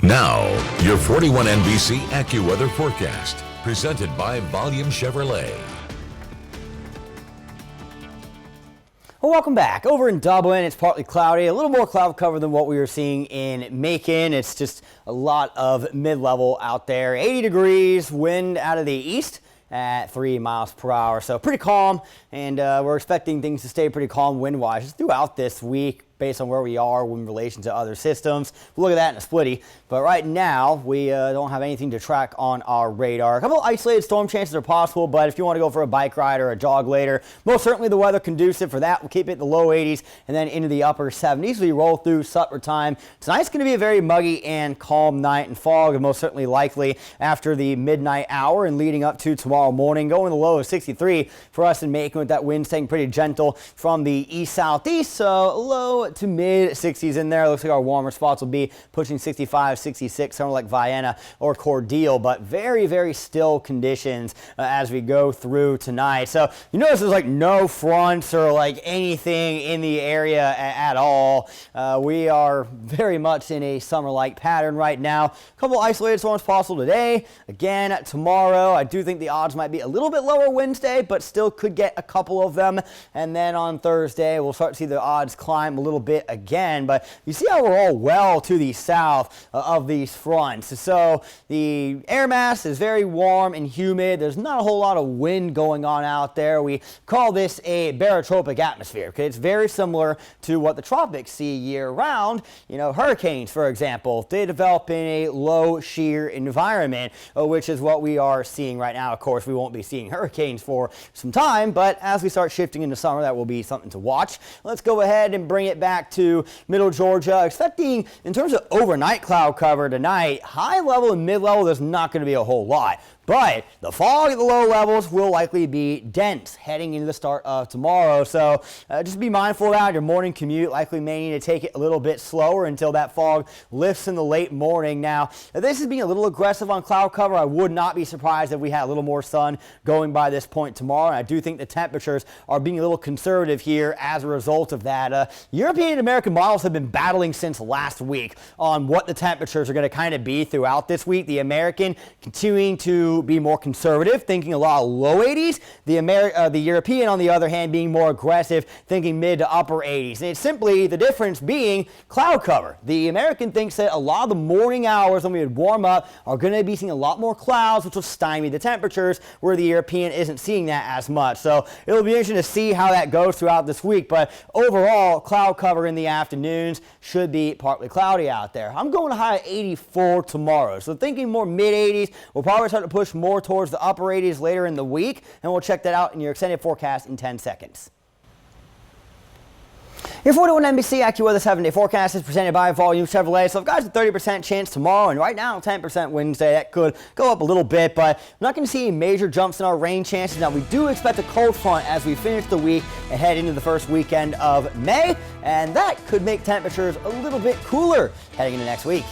Now, your 41 NBC AccuWeather forecast, presented by Volume Chevrolet. Well, welcome back. Over in Dublin, it's partly cloudy, a little more cloud cover than what we were seeing in Macon. It's just a lot of mid-level out there. 80 degrees, wind out of the east at 3 miles per hour. So pretty calm, and we're expecting things to stay pretty calm wind-wise throughout this week, based on where we are in relation to other systems. We'll look at that in a splitty. But right now, we don't have anything to track on our radar. A couple of isolated storm chances are possible, but if you want to go for a bike ride or a jog later, most certainly the weather conducive for that. We'll keep it in the low 80s and then into the upper 70s. We roll through supper time. Tonight's going to be a very muggy and calm night, and fog is most certainly likely after the midnight hour and leading up to tomorrow morning. Going to the low of 63 for us in Macon, with that wind staying pretty gentle from the east-southeast. So low to mid 60s in there. Looks like our warmer spots will be pushing 65, 66, somewhere like Vienna or Cordele, but very, very still conditions as we go through tonight. So you notice there's like no fronts or like anything in the area at all. We are very much in a summer-like pattern right now. A couple isolated storms possible today. Again, tomorrow, I do think the odds might be a little bit lower Wednesday, but still could get a couple of them. And then on Thursday, we'll start to see the odds climb a little bit again, but you see how we're all well to the south of these fronts. So the air mass is very warm and humid. There's not a whole lot of wind going on out there. We call this a barotropic atmosphere. Okay, it's very similar to what the tropics see year round. You know, hurricanes, for example, they develop in a low shear environment, which is what we are seeing right now. Of course, we won't be seeing hurricanes for some time, but as we start shifting into summer, that will be something to watch. Let's go ahead and bring it back to middle Georgia. Expecting, in terms of overnight cloud cover tonight, high level and mid level, there's not going to be a whole lot. But the fog at the low levels will likely be dense heading into the start of tomorrow. So just be mindful of that. Your morning commute likely may need to take it a little bit slower until that fog lifts in the late morning. Now, if this is being a little aggressive on cloud cover, I would not be surprised if we had a little more sun going by this point tomorrow. And I do think the temperatures are being a little conservative here as a result of that. European and American models have been battling since last week on what the temperatures are going to kind of be throughout this week. The American continuing to be more conservative, thinking a lot of low 80s. The European, on the other hand, being more aggressive, thinking mid to upper 80s. And it's simply the difference being cloud cover. The American thinks that a lot of the morning hours when we would warm up are going to be seeing a lot more clouds, which will stymie the temperatures, where the European isn't seeing that as much. So it'll be interesting to see how that goes throughout this week. But overall, cloud cover in the afternoons, should be partly cloudy out there. I'm going high at 84 tomorrow. So thinking more mid 80s. We'll probably start to push more towards the upper 80s later in the week, and we'll check that out in your extended forecast in 10 seconds. Your 41 NBC AccuWeather 7-day forecast is presented by Volume Chevrolet. So I've got a 30% chance tomorrow, and right now 10% Wednesday. That could go up a little bit, but I'm not going to see major jumps in our rain chances. Now, we do expect a cold front as we finish the week and head into the first weekend of May, and that could make temperatures a little bit cooler heading into next week.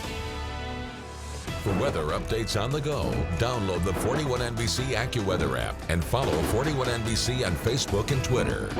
For weather updates on the go, download the 41 NBC AccuWeather app and follow 41 NBC on Facebook and Twitter.